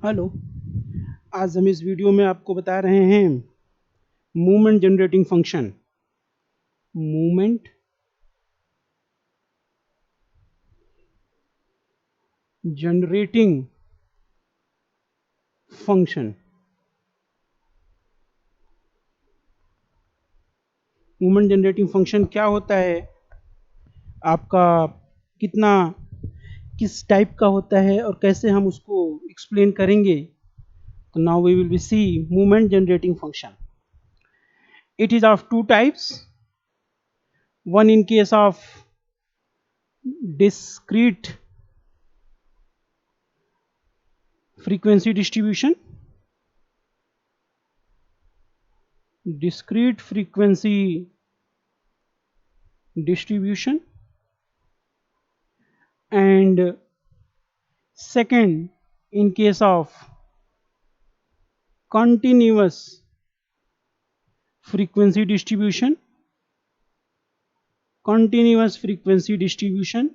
Hello. आज हम इस वीडियो में आपको बता रहे हैं movement generating function. Movement generating function. Movement generating function क्या होता है, आपका कितना किस टाइप का होता है और कैसे हम उसको एक्सप्लेन करेंगे। तो now we will be see moment generating function. It is of two types, one in case of discrete frequency distribution, discrete frequency distribution, and second in case of continuous frequency distribution. Continuous frequency distribution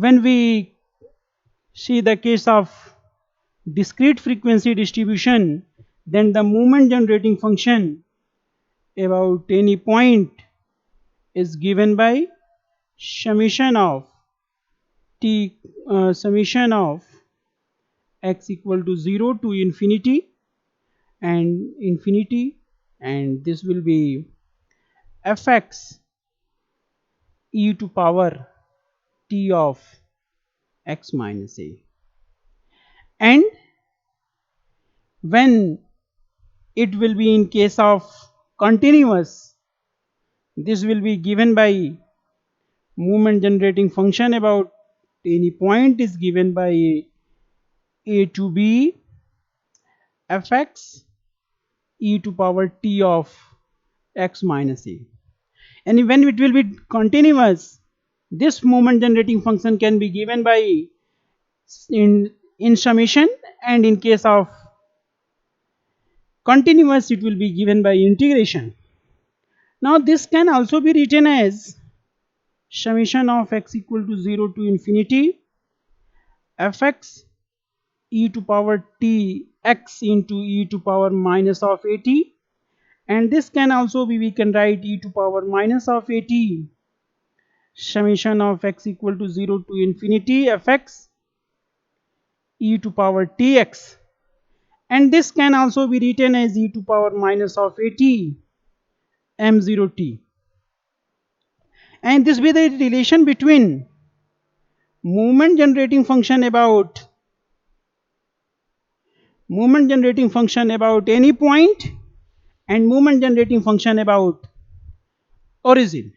when we see the case of discrete frequency distribution, then the moment generating function about any point is given by summation of summation of x equal to 0 to infinity, and this will be fx e to power t of x minus a. And when it will be in case of continuous, this will be given by movement generating function about any point is given by a to b fx e to power t of x minus a. And when it will be continuous, this moment generating function can be given by in summation, and in case of continuous it will be given by integration. Now this can also be written as summation of x equal to 0 to infinity fx e to power t x into e to power minus of at, and this can also be, we can write e to power minus of at summation of x equal to 0 to infinity fx e to power tx, and this can also be written as e to power minus of at m0t. And this be the relation between movement generating function about any point and movement generating function about origin.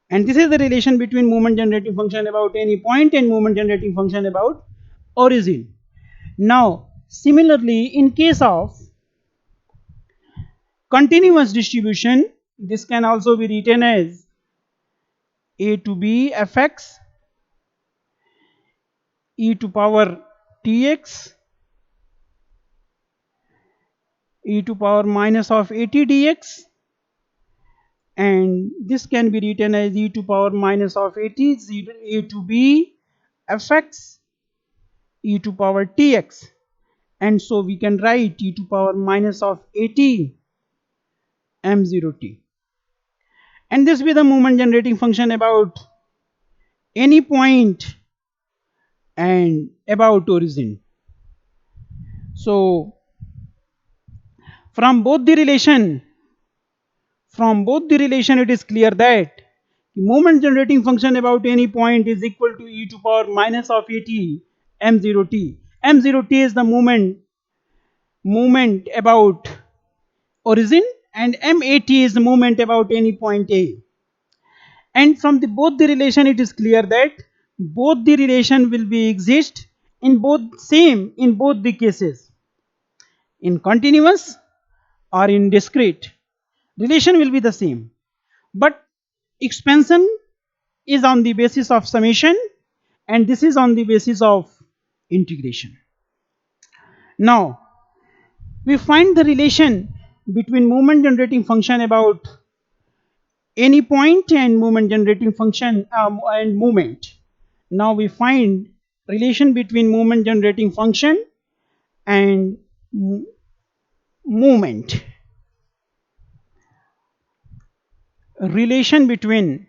And this is the relation between movement generating function about any point and movement generating function about origin. Now similarly, in case of continuous distribution, this can also be written as a to b fx e to power tx e to power minus of at dx, and this can be written as e to power minus of at a to b fx e to power tx, and so we can write e to power minus of at m0t. And this be the moment generating function about any point and about origin. So from both the relation it is clear that the moment generating function about any point is equal to e to power minus of at m0t. m0t is the moment about origin, and mat is the moment about any point a. And from both the relation it is clear that both the relation will be exist in both same in both the cases, in continuous or in discrete relation will be the same, but expansion is on the basis of summation and this is on the basis of integration. Now we find the relation between moment generating function about any point and moment generating function and moment. Now we find relation between moment generating function and moment. Relation between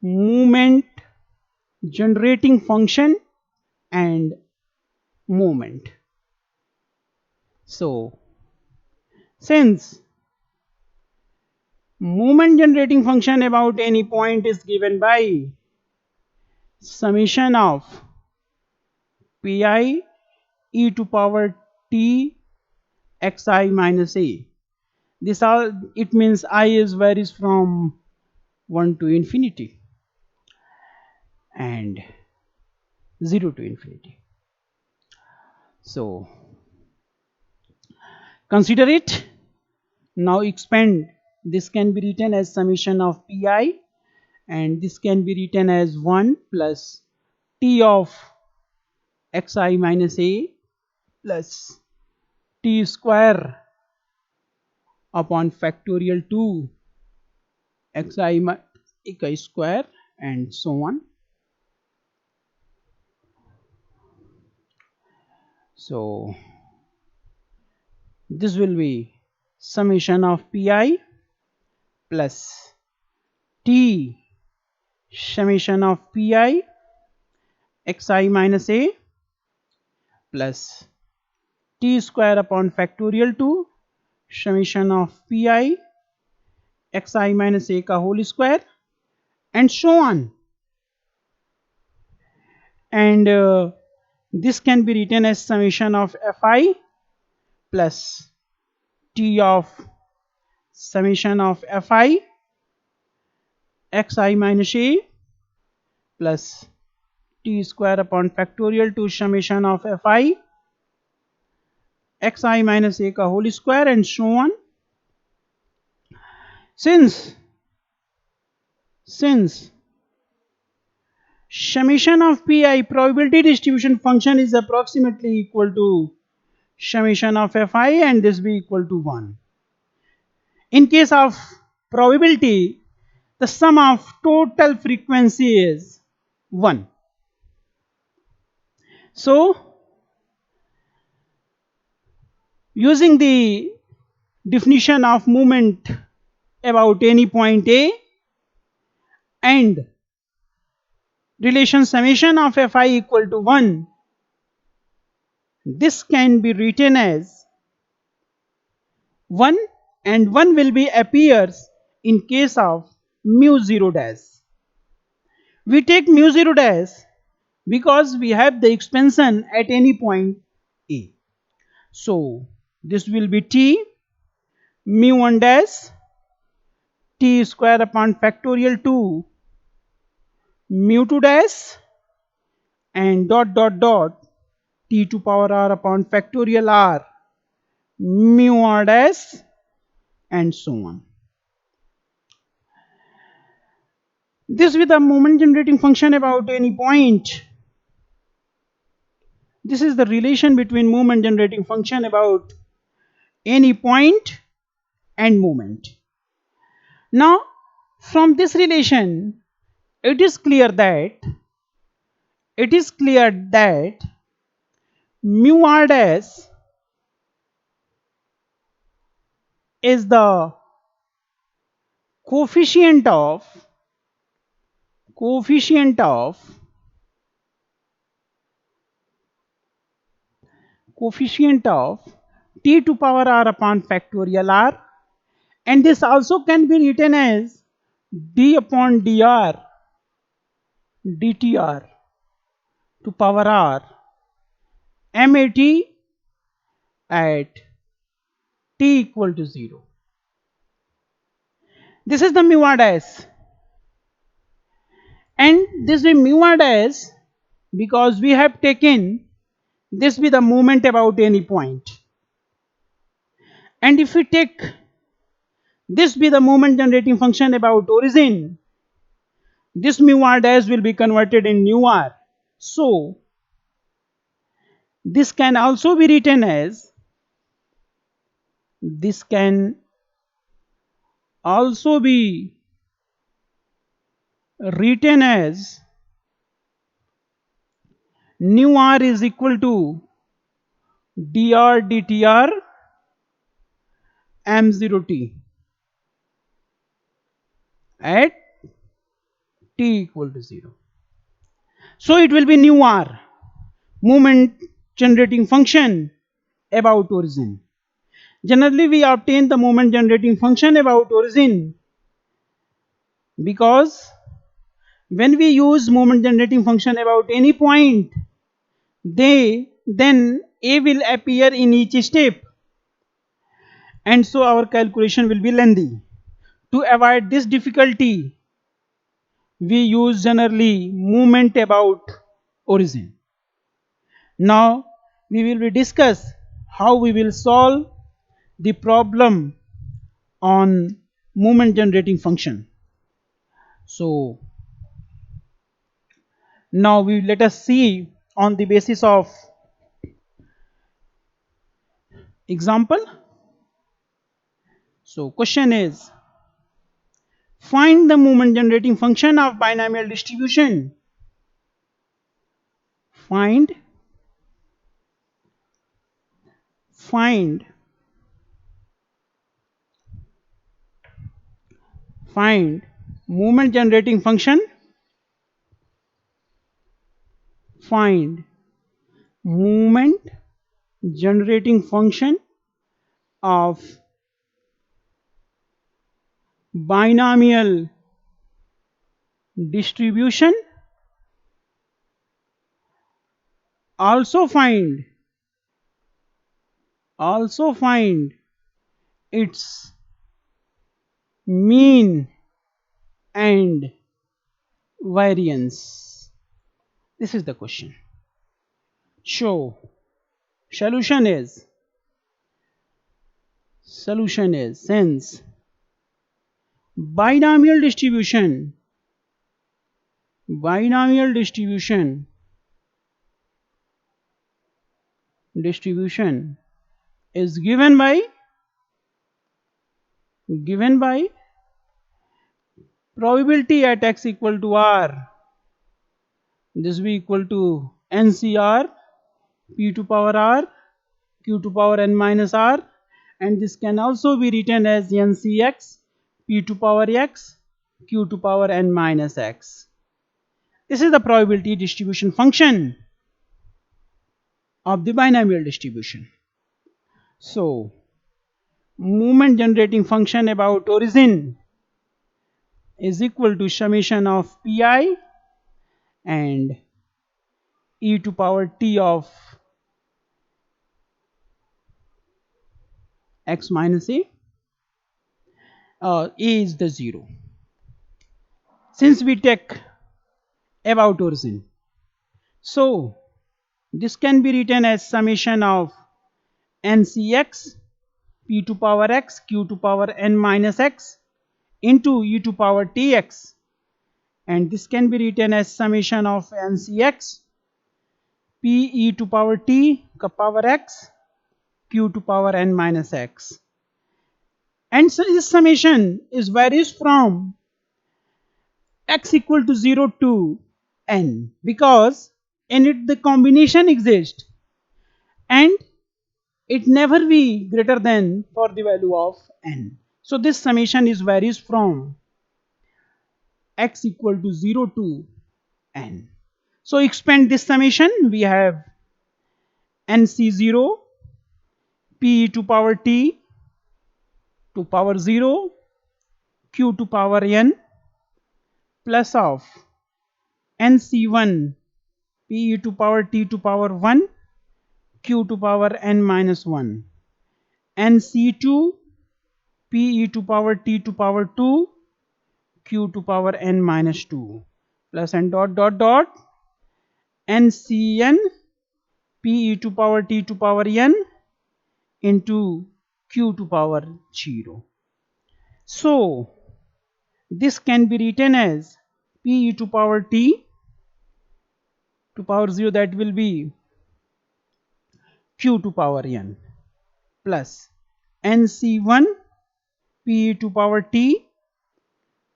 moment generating function and moment. So since moment generating function about any point is given by summation of pi e to power t xi minus a, this all it means I is varies from 1 to infinity and 0 to infinity. So consider it. Now expand. This can be written as summation of pi, and this can be written as 1 plus t of xi minus a plus t square upon factorial 2 xi square and so on. So this will be summation of pi plus t summation of pi xi minus a plus t square upon factorial 2 summation of pi xi minus a ka whole square and so on. And this can be written as summation of fi plus t of summation of fi xi minus a plus t square upon factorial to summation of fi xi minus a ka whole square and so on. Since summation of pi probability distribution function is approximately equal to summation of fi and this be equal to 1. In case of probability, the sum of total frequency is 1. So using the definition of movement about any point A and relation summation of fi equal to 1, this can be written as 1 and 1 will be appears in case of mu 0 dash. We take mu 0 dash because we have the expansion at any point A. So this will be t mu 1 dash t square upon factorial 2 mu 2 dash and dot dot dot t to power r upon factorial r mu r dash and so on. This with a moment generating function about any point. This is the relation between moment generating function about any point and moment. Now from this relation it is clear that mu r dash is the coefficient of t to power r upon factorial r, and this also can be written as d upon dr dtr to power r mat at t equal to 0. This is the mu r dash, and this is mu r dash because we have taken this be the moment about any point, and if we take this be the moment generating function about origin, this mu r dash will be converted in nu r. So This can also be written as, this can also be written as nu r is equal to dr dtr m0t at t equal to 0. So it will be nu r, moment generating function about origin. Generally we obtain the moment generating function about origin because when we use moment generating function about any point, then a will appear in each step, and so our calculation will be lengthy. To avoid this difficulty, we use generally moment about origin. Now we will discuss how we will solve the problem on moment generating function. So now let us see on the basis of example. So question is, find the moment generating function of binomial distribution. Find moment generating function. Find moment generating function of binomial distribution. Also find its mean and variance. This is the question. So solution is since binomial distribution is given by probability at x equal to r, this will be equal to ncr p to power r q to power n minus r, and this can also be written as ncx p to power x q to power n minus x. This is the probability distribution function of the binomial distribution. So moment generating function about origin is equal to summation of pi and e to power t of x minus a. A is the 0. Since we take about origin, so this can be written as summation of ncx p to power x q to power n minus x into e to power tx, and this can be written as summation of ncx p e to power t power x q to power n minus x. And so this summation is varies from x equal to 0 to n because in it the combination exists and it never be greater than for the value of n. So this summation is varies from x equal to 0 to n. So expand this summation, we have nc0 p to power t to power 0 q to power n plus of nc1 p to power t to power 1 q to power n minus 1, nc2 p to power t to power 2 q to power n minus 2 plus and dot dot dot ncn p to power t to power n into q to power 0. So this can be written as p to power t to power 0, that will be q to power n plus nc1 p to power t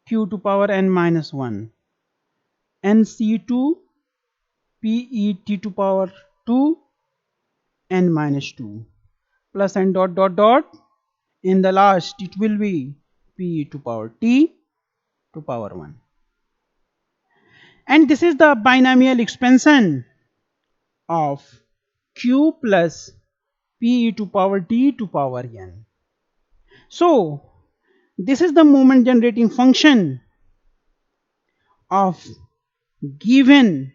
q to power n minus 1 nc2 pet to power 2 n minus 2 plus n dot dot dot. In the last it will be p to power t to power 1. And this is the binomial expansion of q plus p to power t to power n. So this is the moment generating function of given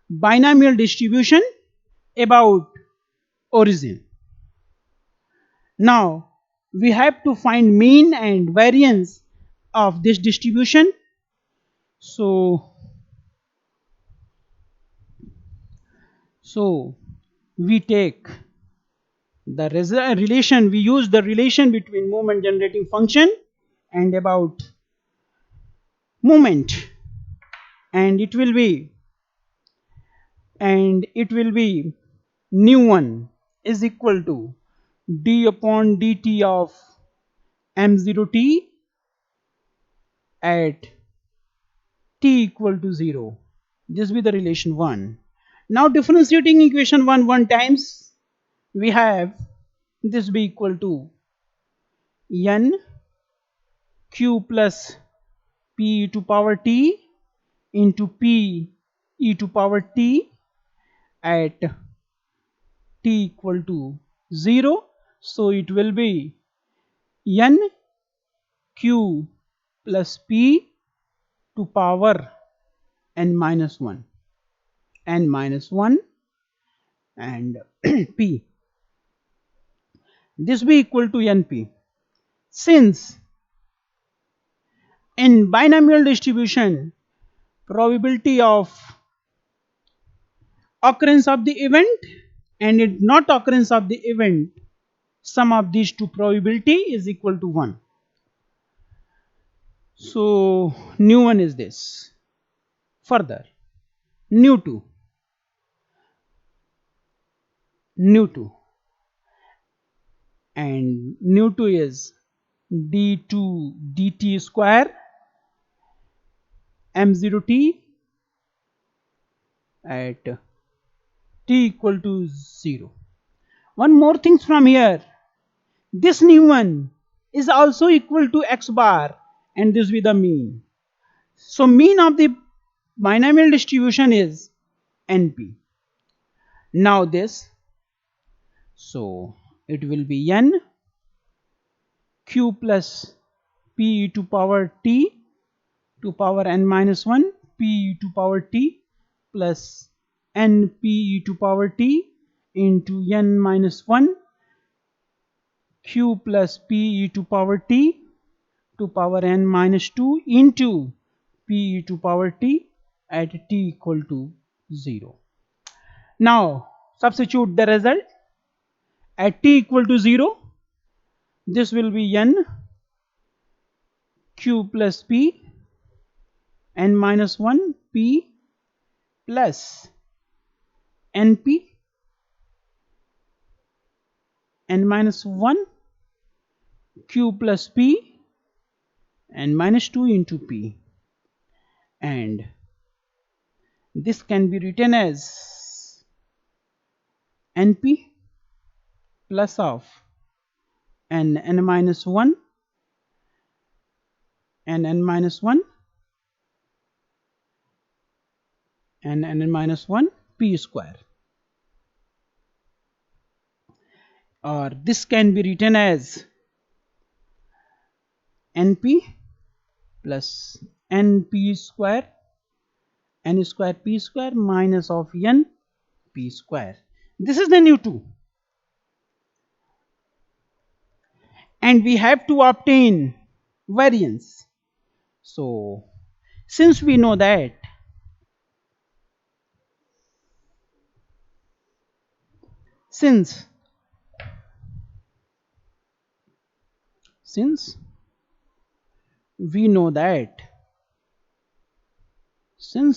binomial distribution about origin. Now we have to find mean and variance of this distribution. So we take the relation, we use the relation between moment generating function and about moment, and it will be nu1 is equal to d upon dt of m0t at t equal to 0. This will be the relation 1. Now differentiating equation 1 times, we have this be equal to n q plus p to power t into p e to power t at t equal to 0. So it will be n q plus p to power n minus 1 and p. This be equal to np. Since in binomial distribution probability of occurrence of the event and it not occurrence of the event, sum of these two probability is equal to 1. So nu1 is this. Further, nu2 and nu2 is d2 dt square m0t at t equal to 0. One more thing from here, this nu1 is also equal to x bar and this will be the mean. So mean of the binomial distribution is np. Now this, so it will be n q plus p to power t to power n minus 1 p to power t plus n p to power t into n minus 1 q plus p to power t to power n minus 2 into p to power t at t equal to 0. Now substitute the result at t equal to 0. This will be n q plus p n minus 1 p plus np n minus 1 q plus p n minus 2 into p, and this can be written as np plus of n minus 1 and n minus 1 and n minus 1 p square, or this can be written as np plus np square n square p square minus of n p square. This is the nu2, and we have to obtain variance. So since we know that since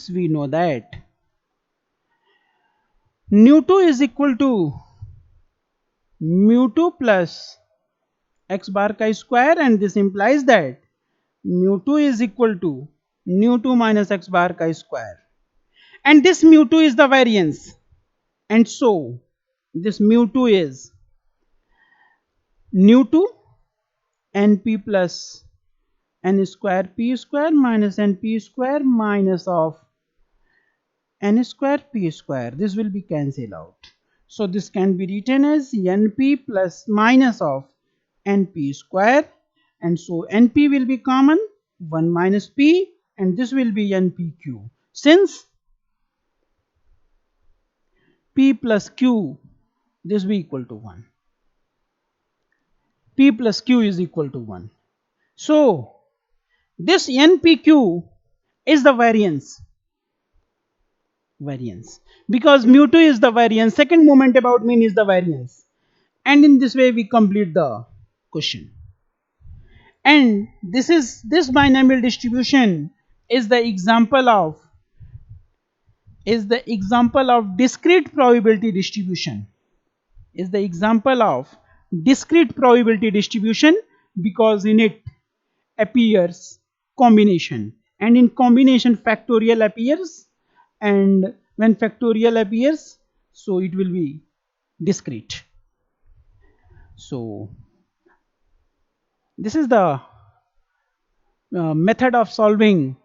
we know that nu2 is equal to mu2 plus x bar ka square, and this implies that mu2 is equal to nu2 minus x bar ka square, and this mu2 is the variance, and so this mu2 is nu2 np plus n square p square minus np square minus of n square p square. This will be cancelled out. So this can be written as np plus minus of np square, and so np will be common, 1 minus p, and this will be npq. Since p plus q, this will be equal to 1. P plus q is equal to 1. So this npq is the variance, because mu2 is the variance, second moment about mean is the variance, and in this way we complete the question. And this binomial distribution is the example of discrete probability distribution, is the example of discrete probability distribution, because in it appears combination, and in combination factorial appears, and when factorial appears, so it will be discrete. So this is the method of solving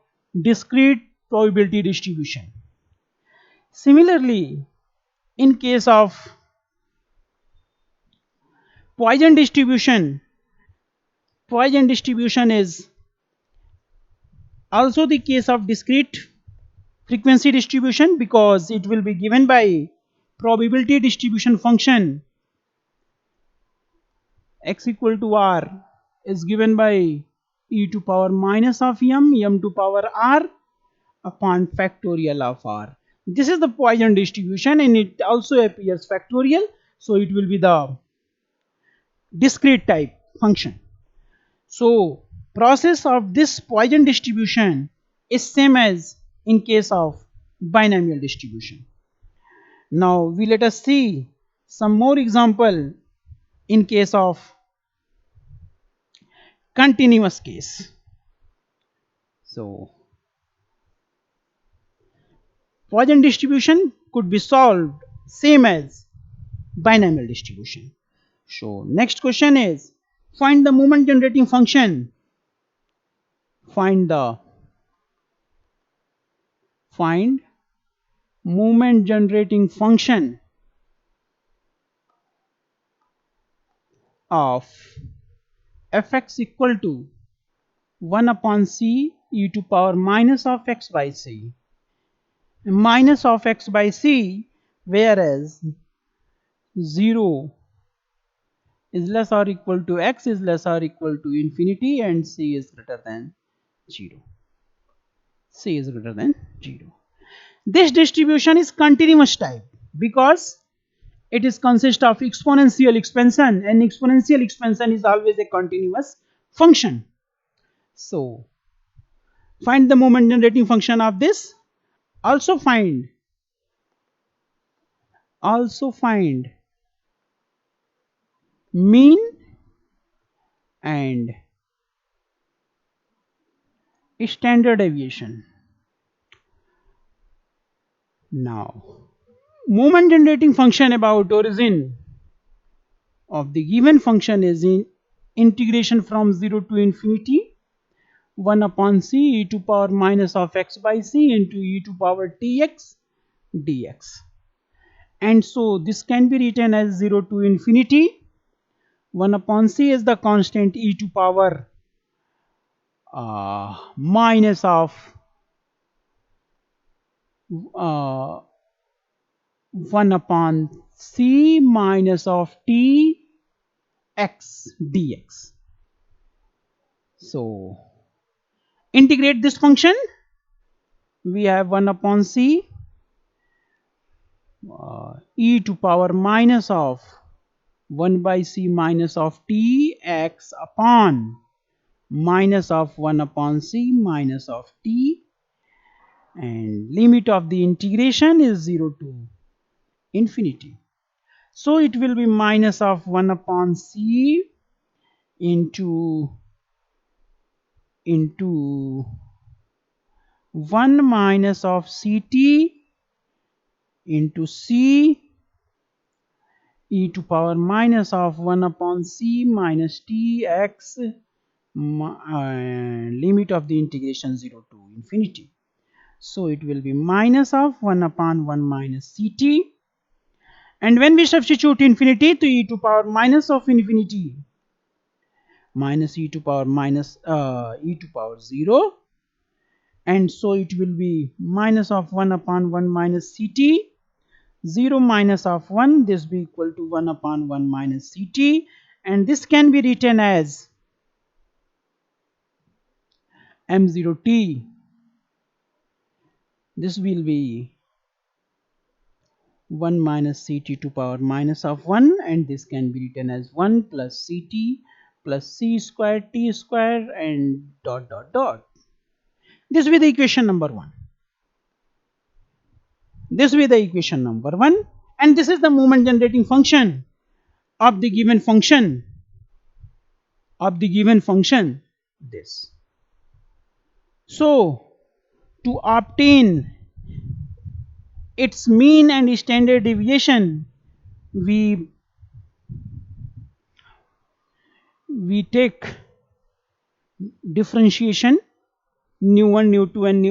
discrete probability distribution. Similarly, in case of Poisson distribution, Poisson distribution is also the case of discrete frequency distribution, because it will be given by probability distribution function x equal to r is given by e to power minus of m to power r upon factorial of r. This is the Poisson distribution, and it also appears factorial, so it will be the discrete type function. So process of this Poisson distribution is same as in case of binomial distribution. Now we let us see some more example in case of continuous case. So Poisson distribution could be solved same as binomial distribution. So next question is, find the moment generating function. Find moment generating function of fx equal to 1 upon c e to power minus of x by c, minus of x by c, whereas 0 is less or equal to x is less or equal to infinity, and c is greater than 0. C is greater than 0. This distribution is continuous type, because it is consist of exponential expansion, and exponential expansion is always a continuous function. So find the moment generating function of this. Also find mean and standard deviation. Now moment generating function about origin of the given function is in integration from 0 to infinity 1 upon c e to power minus of x by c into e to power tx dx, and so this can be written as 0 to infinity 1 upon c is the constant e to power minus of 1 upon c minus of t x dx. So integrate this function, we have 1 upon c e to power minus of 1 by c minus of t x upon minus of 1 upon c minus of t, and limit of the integration is 0 to infinity. So it will be minus of 1 upon c into 1 minus of ct into c e to power minus of 1 upon c minus t x limit of the integration 0 to infinity. So it will be minus of 1 upon 1 minus ct, and when we substitute infinity to e to power minus of infinity minus e to power e to power 0, and so it will be minus of 1 upon 1 minus ct, 0 minus of 1, this will be equal to 1 upon 1 minus ct, and this can be written as m0t. This will be 1 minus ct to power minus of 1, and this can be written as 1 plus ct plus c square t square and dot dot dot. This will be the equation number 1. This will be the equation number 1, and this is the moment generating function of the given function this. So to obtain its mean and standard deviation, we take differentiation nu1 nu2 and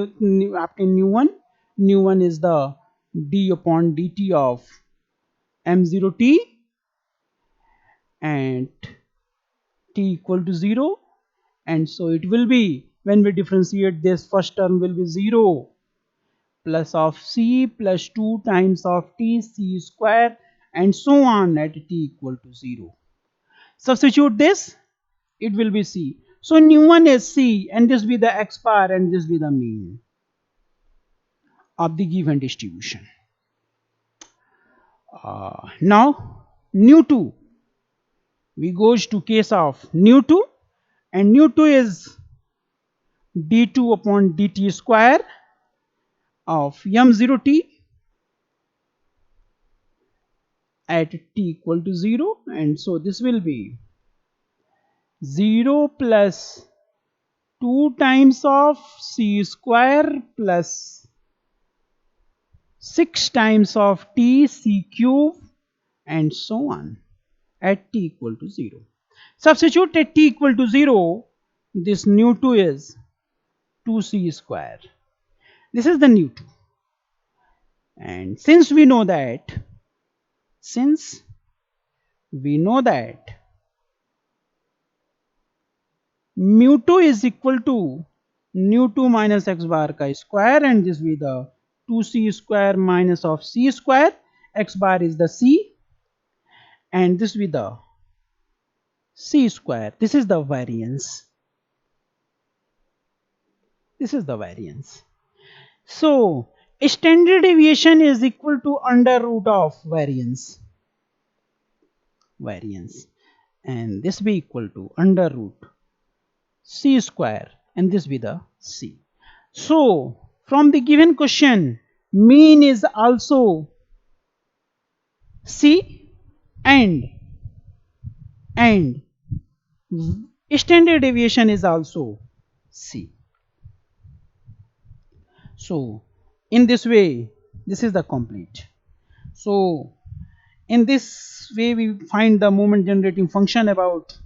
obtain nu1. Nu1 is the d upon dt of m0t and t equal to 0, and so it will be, when we differentiate this, first term will be 0 plus of c plus 2 times of t c square and so on at t equal to 0. Substitute this, it will be c. So nu1 is c, and this will be the x bar, and this will be the mean of the given distribution. Now nu2, we goes to case of nu2, and nu2 is d2 upon dt square of m0t at t equal to 0, and so this will be 0 plus 2 times of c square plus 6 times of t c cube and so on at t equal to 0. Substitute at t equal to 0, this nu2 is 2c square. This is the nu2, and since we know that mu2 is equal to nu2 minus x bar ka square, and this will be the 2c square minus of c square, x bar is the c, and this will be the c square. This is the variance. So standard deviation is equal to under root of variance, and this be equal to under root c square, and this be the c. So from the given question, mean is also c, and standard deviation is also c. So in this way, this is the complete. So in this way, we find the moment generating function about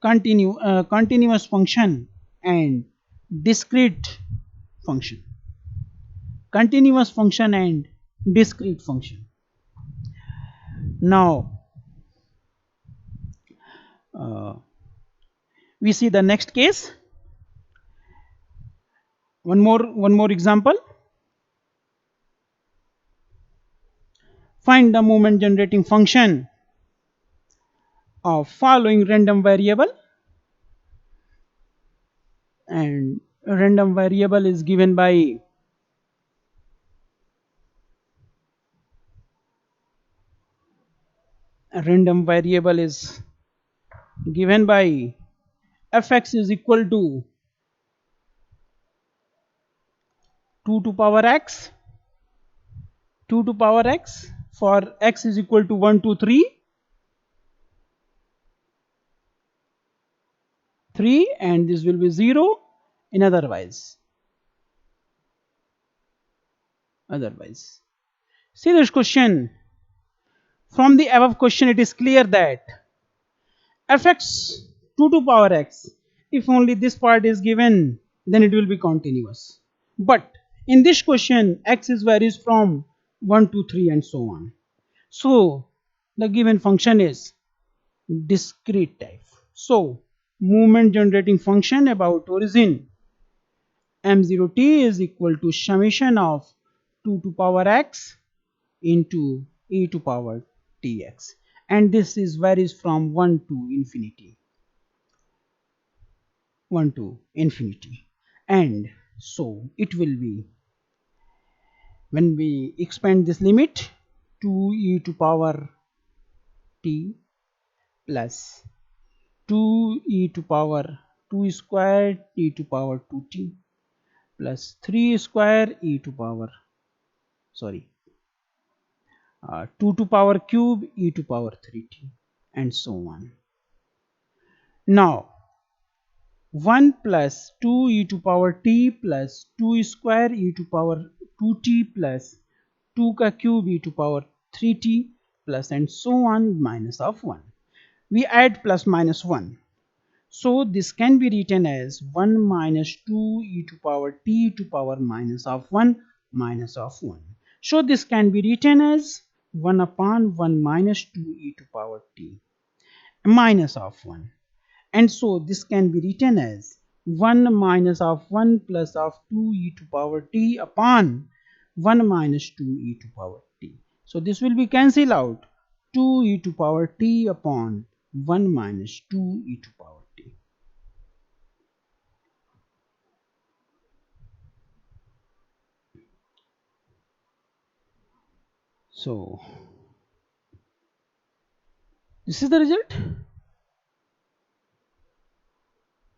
continuous function and discrete function. Continuous function and discrete function. Now we see the next case. One more example. Find the moment generating function of following random variable, and a random variable is given by fx is equal to 2 to power x for x is equal to 1 2 3 3, and this will be 0 in otherwise. See this question. From the above question it is clear that fx 2 to power x, if only this part is given, then it will be continuous. But in this question x is varies from 1 to 3 and so on. So the given function is discrete type. So movement generating function about origin m0t is equal to summation of 2 to power x into e to power tx, and this is varies from 1 to infinity, 1 to infinity. And so it will be, when we expand this limit, 2 e to power t plus 2 e to power 2 square e to power 2t plus 3 square e to power, sorry, 2 to power cube e to power 3t, and so on. Now 1 plus 2 e to power t plus 2 square e to power 2t plus 2 ka cube e to power 3t plus and so on minus of 1. We add plus minus 1. So this can be written as 1 minus 2 e to power t to power minus of 1 minus of 1. So this can be written as 1 upon 1 minus 2 e to power t minus of 1. And so this can be written as 1 minus of 1 plus of 2 e to power t upon 1 minus 2 e to power t. So this will be cancelled out, 2 e to power t upon 1 minus 2 e to power t. So this is the result.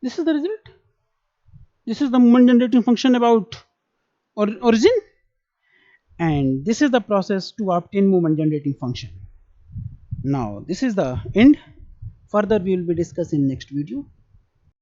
This is the result. This is the moment generating function about origin, and this is the process to obtain moment generating function. Now this is the end. Further we will be discussing in next video.